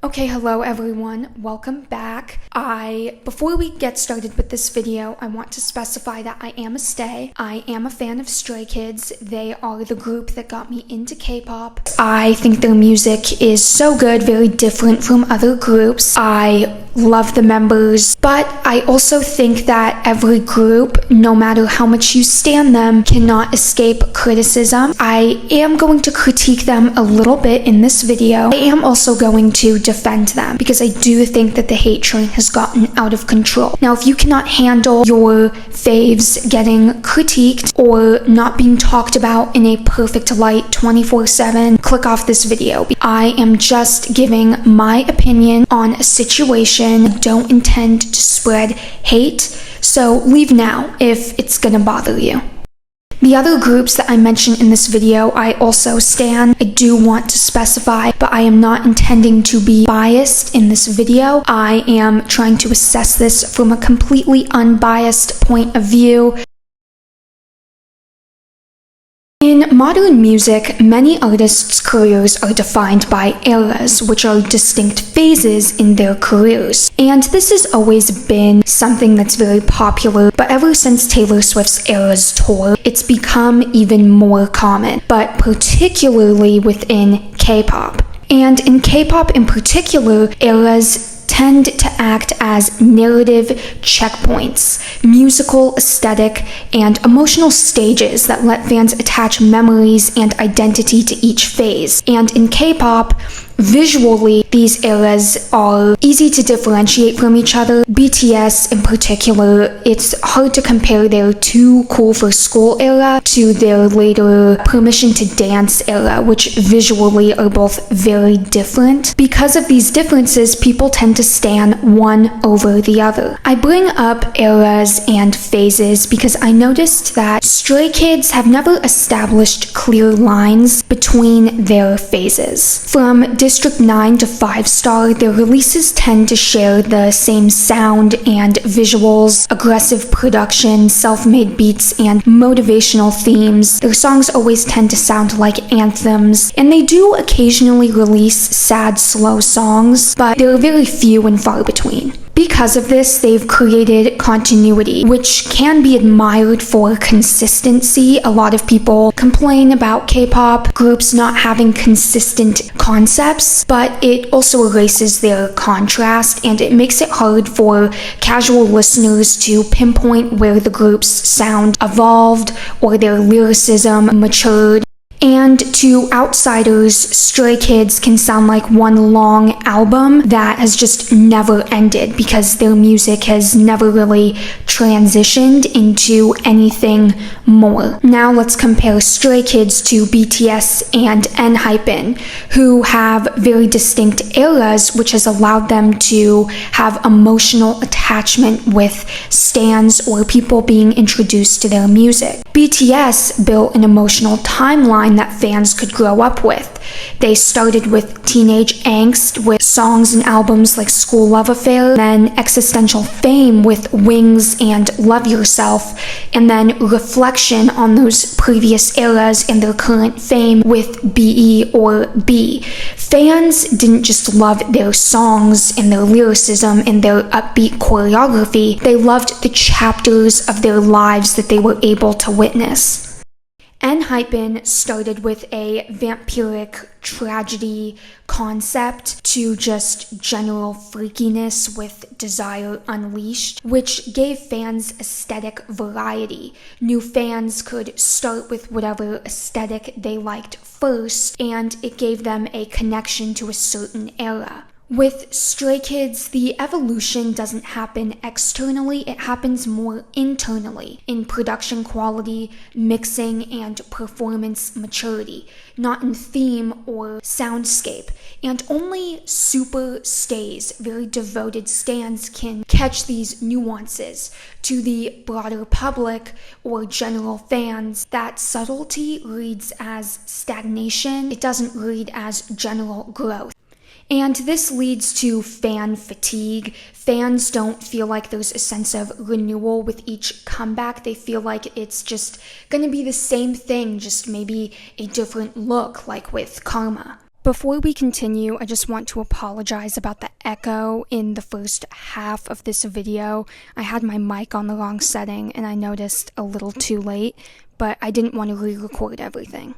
Okay, hello everyone, welcome back. Before we get started with this video, I want to specify that I am a stay. I am a fan of Stray Kids. They are the group that got me into K-pop. I think their music is so good, very different from other groups. I love the members, but I also think that every group, no matter how much you stan them, cannot escape criticism. I am going to critique them a little bit in this video. I am also going to defend them because I do think that the hate train has gotten out of control. Now, if you cannot handle your faves getting critiqued or not being talked about in a perfect light 24/7, click off this video. I am just giving my opinion on a situation. I don't intend to spread hate, so leave now if it's gonna bother you. The other groups that I mentioned in this video, I also stan. I do want to specify, but I am not intending to be biased in this video. I am trying to assess this from a completely unbiased point of view. In modern music, many artists' careers are defined by eras, which are distinct phases in their careers. And this has always been something that's very popular, but ever since Taylor Swift's Eras tour, it's become even more common, but particularly within K-pop. And in K-pop in particular, eras tend to act as narrative checkpoints, musical, aesthetic, and emotional stages that let fans attach memories and identity to each phase. And in K-pop, visually, these eras are easy to differentiate from each other. BTS in particular, it's hard to compare their Too Cool for School era to their later Permission to Dance era, which visually are both very different. Because of these differences, people tend to stan one over the other. I bring up eras and phases because I noticed that Stray Kids have never established clear lines between their phases. From District 9 to 5 Star, their releases tend to share the same sound and visuals, aggressive production, self-made beats, and motivational themes. Their songs always tend to sound like anthems, and they do occasionally release sad, slow songs, but they're very few and far between. Because of this, they've created continuity, which can be admired for consistency. A lot of people complain about K-pop groups not having consistent concepts, but it also erases their contrast, and it makes it hard for casual listeners to pinpoint where the group's sound evolved or their lyricism matured. And to outsiders, Stray Kids can sound like one long album that has just never ended because their music has never really transitioned into anything more. Now let's compare Stray Kids to BTS and Enhypen, who have very distinct eras, which has allowed them to have emotional attachment with stans or people being introduced to their music. BTS built an emotional timeline that fans could grow up with. They started with teenage angst with songs and albums like School Love Affair, then existential fame with Wings and Love Yourself, and then reflection on those previous eras and their current fame with BE or B. Fans didn't just love their songs and their lyricism and their upbeat choreography, they loved the chapters of their lives that they were able to witness. Enhypen started with a vampiric tragedy concept to just general freakiness with desire unleashed, which gave fans aesthetic variety. New fans could start with whatever aesthetic they liked first, and it gave them a connection to a certain era. With Stray Kids, the evolution doesn't happen externally, it happens more internally, in production quality, mixing, and performance maturity, not in theme or soundscape. And only super stays, very devoted stans, can catch these nuances. To the broader public or general fans, that subtlety reads as stagnation, it doesn't read as general growth. And this leads to fan fatigue. Fans don't feel like there's a sense of renewal with each comeback. They feel like it's just gonna be the same thing, just maybe a different look, like with Karma. Before we continue, I just want to apologize about the echo in the first half of this video. I had my mic on the wrong setting and I noticed a little too late, but I didn't want to re-record everything.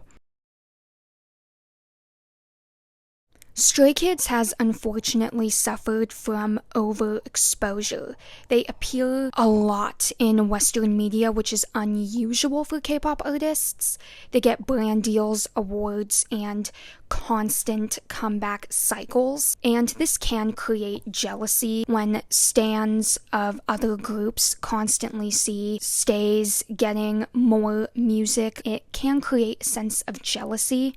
Stray Kids has unfortunately suffered from overexposure. They appear a lot in Western media, which is unusual for K-pop artists. They get brand deals, awards, and constant comeback cycles. And this can create jealousy when stans of other groups constantly see stays getting more music. It can create a sense of jealousy.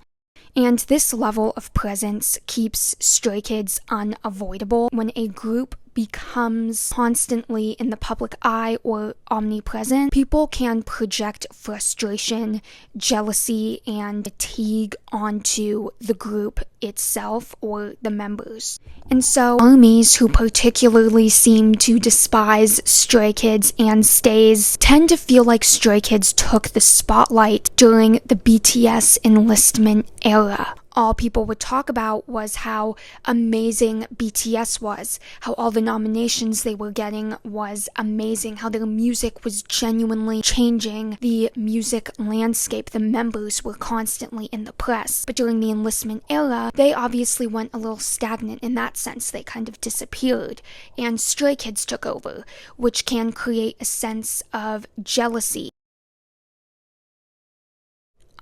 And this level of presence keeps Stray Kids unavoidable. When a group becomes constantly in the public eye or omnipresent, people can project frustration, jealousy, and fatigue onto the group itself or the members. And so, armies who particularly seem to despise Stray Kids and stays tend to feel like Stray Kids took the spotlight during the BTS enlistment era. All people would talk about was how amazing BTS was, how all the nominations they were getting was amazing, how their music was genuinely changing the music landscape. The members were constantly in the press. But during the enlistment era, they obviously went a little stagnant in that sense. They kind of disappeared, and Stray Kids took over, which can create a sense of jealousy.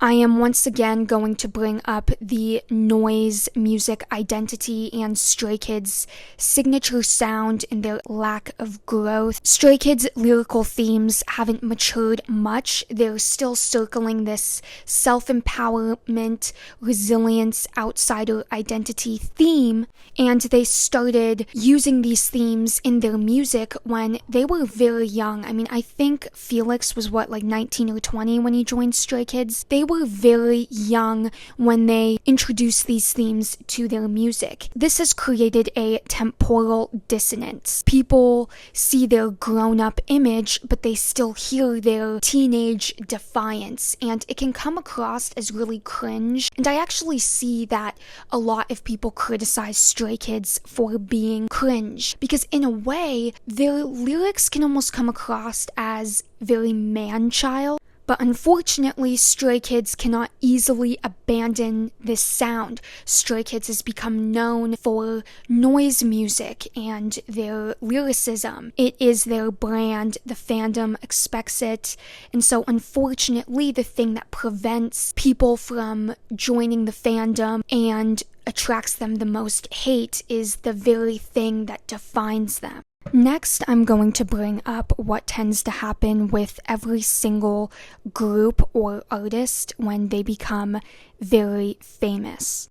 I am once again going to bring up the noise music identity and Stray Kids' signature sound and their lack of growth. Stray Kids' lyrical themes haven't matured much. They're still circling this self-empowerment, resilience, outsider identity theme, and they started using these themes in their music when they were very young. I mean, I think Felix was like 19 or 20 when he joined Stray Kids. They were very young when they introduced these themes to their music. This has created a temporal dissonance. People see their grown-up image, but they still hear their teenage defiance, and it can come across as really cringe. And I actually see that a lot if people criticize Stray Kids for being cringe, because in a way, their lyrics can almost come across as very man-child. But unfortunately, Stray Kids cannot easily abandon this sound. Stray Kids has become known for noise music and their lyricism. It is their brand. The fandom expects it. And so unfortunately, the thing that prevents people from joining the fandom and attracts them the most hate is the very thing that defines them. Next, I'm going to bring up what tends to happen with every single group or artist when they become very famous.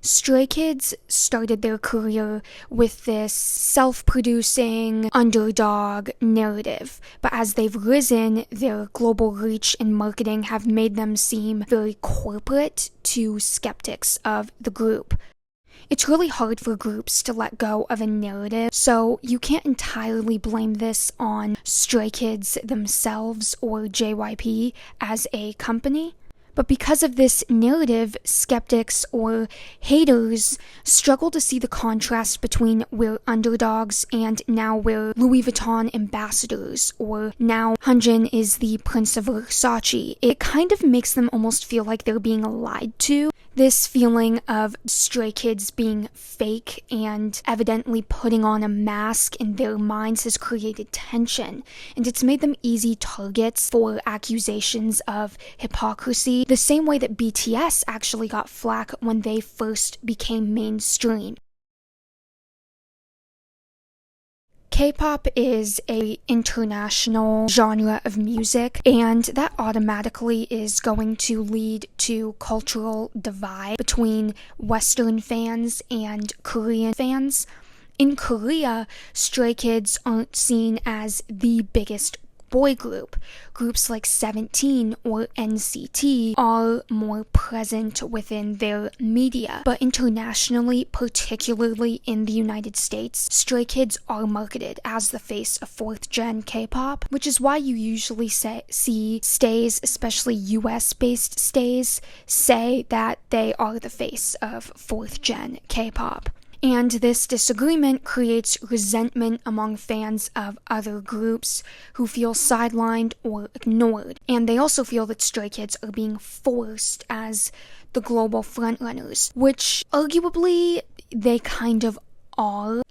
Stray Kids started their career with this self-producing underdog narrative, but as they've risen, their global reach and marketing have made them seem very corporate to skeptics of the group. It's really hard for groups to let go of a narrative, so you can't entirely blame this on Stray Kids themselves or JYP as a company. But because of this narrative, skeptics or haters struggle to see the contrast between we're underdogs and now we're Louis Vuitton ambassadors, or now Hyunjin is the Prince of Versace. It kind of makes them almost feel like they're being lied to. This feeling of Stray Kids being fake and evidently putting on a mask in their minds has created tension, and it's made them easy targets for accusations of hypocrisy, the same way that BTS actually got flack when they first became mainstream. K-pop is an international genre of music, and that automatically is going to lead to cultural divide between Western fans and Korean fans. In Korea, Stray Kids aren't seen as the biggest boy group. Groups like 17 or NCT are more present within their media, but internationally, particularly in the United States, Stray Kids are marketed as the face of 4th gen K-pop, which is why you usually see stays, especially US-based stays, say that they are the face of 4th gen K-pop. And this disagreement creates resentment among fans of other groups who feel sidelined or ignored. And they also feel that Stray Kids are being forced as the global frontrunners, which arguably they kind of are.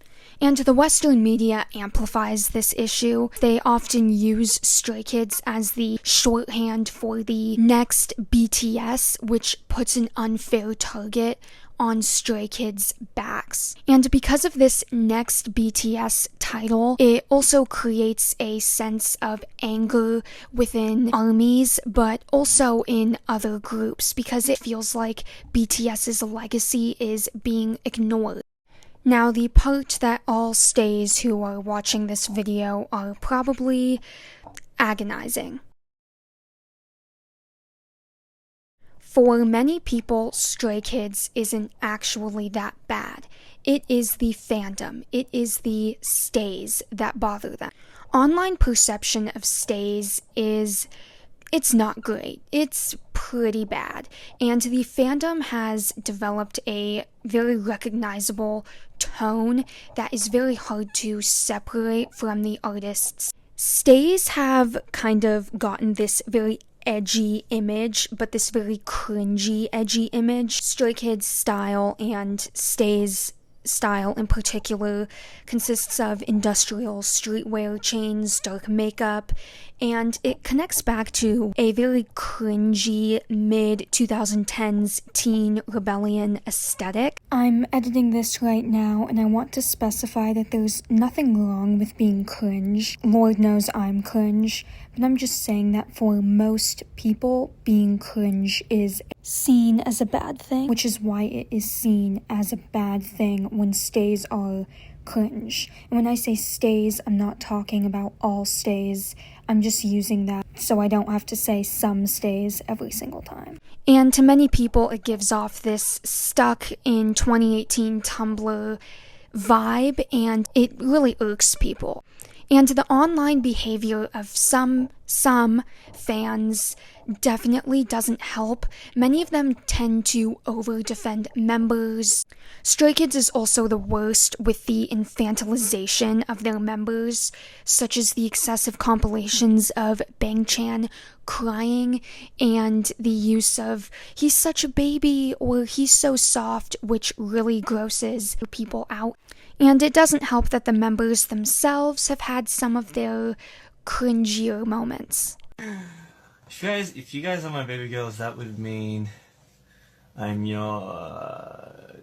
And the Western media amplifies this issue. They often use Stray Kids as the shorthand for the next BTS, which puts an unfair target on Stray Kids' backs. And because of this next BTS title, it also creates a sense of anger within ARMYs, but also in other groups, because it feels like BTS's legacy is being ignored. Now, the part that all stays who are watching this video are probably agonizing. For many people, Stray Kids isn't actually that bad. It is the fandom, it is the stays that bother them. Online perception of stays it's not great. It's pretty bad. And the fandom has developed a very recognizable tone that is very hard to separate from the artists. Stays have kind of gotten this very edgy image, but this very cringy edgy image. Stray Kids style and Stays style in particular consists of industrial streetwear chains, dark makeup, and it connects back to a very cringy mid-2010s teen rebellion aesthetic. I'm editing this right now, and I want to specify that there's nothing wrong with being cringe. Lord knows I'm cringe, but I'm just saying that for most people, being cringe is seen as a bad thing, which is why it is seen as a bad thing when stays are cringe. And when I say stays, I'm not talking about all stays. I'm just using that so I don't have to say some stays every single time. And to many people, it gives off this stuck in 2018 Tumblr vibe, and it really irks people. And the online behavior of some fans definitely doesn't help. Many of them tend to over-defend members. Stray Kids is also the worst with the infantilization of their members, such as the excessive compilations of Bang-chan crying and the use of "he's such a baby" or "he's so soft," which really grosses people out. And it doesn't help that the members themselves have had some of their cringier moments. If you guys are my baby girls, that would mean I'm your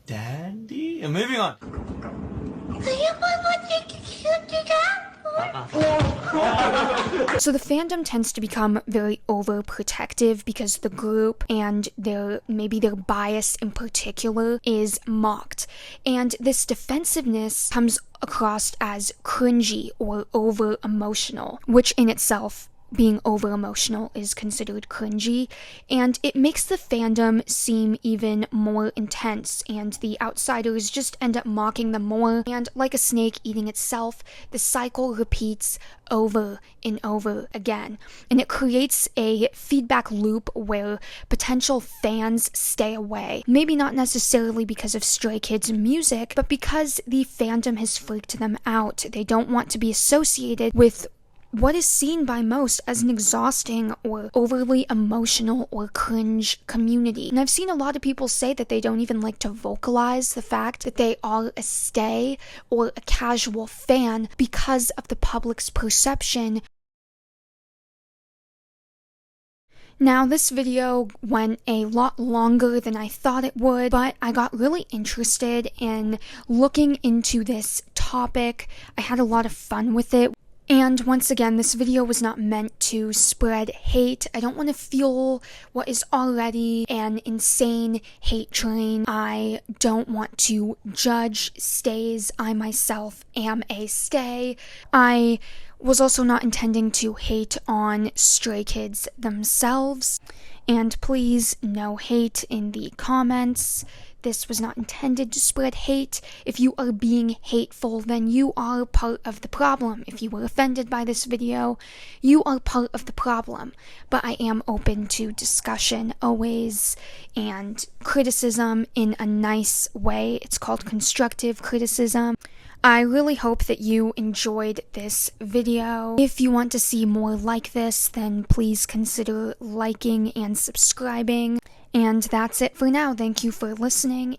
daddy? And moving on. So the fandom tends to become very overprotective because the group and their bias in particular is mocked. And this defensiveness comes across as cringy or over-emotional, which in itself, being over-emotional is considered cringy, and it makes the fandom seem even more intense, and the outsiders just end up mocking them more, and like a snake eating itself, the cycle repeats over and over again, and it creates a feedback loop where potential fans stay away. Maybe not necessarily because of Stray Kids' music, but because the fandom has freaked them out. They don't want to be associated with what is seen by most as an exhausting or overly emotional or cringe community. And I've seen a lot of people say that they don't even like to vocalize the fact that they are a stay or a casual fan because of the public's perception. Now, this video went a lot longer than I thought it would, but I got really interested in looking into this topic. I had a lot of fun with it. And once again, this video was not meant to spread hate. I don't want to fuel what is already an insane hate train. I don't want to judge stays. I myself am a stay. I was also not intending to hate on Stray Kids themselves. And please, no hate in the comments. This was not intended to spread hate. If you are being hateful, then you are part of the problem. If you were offended by this video, you are part of the problem. But I am open to discussion always, and criticism in a nice way. It's called constructive criticism. I really hope that you enjoyed this video. If you want to see more like this, then please consider liking and subscribing. And that's it for now. Thank you for listening.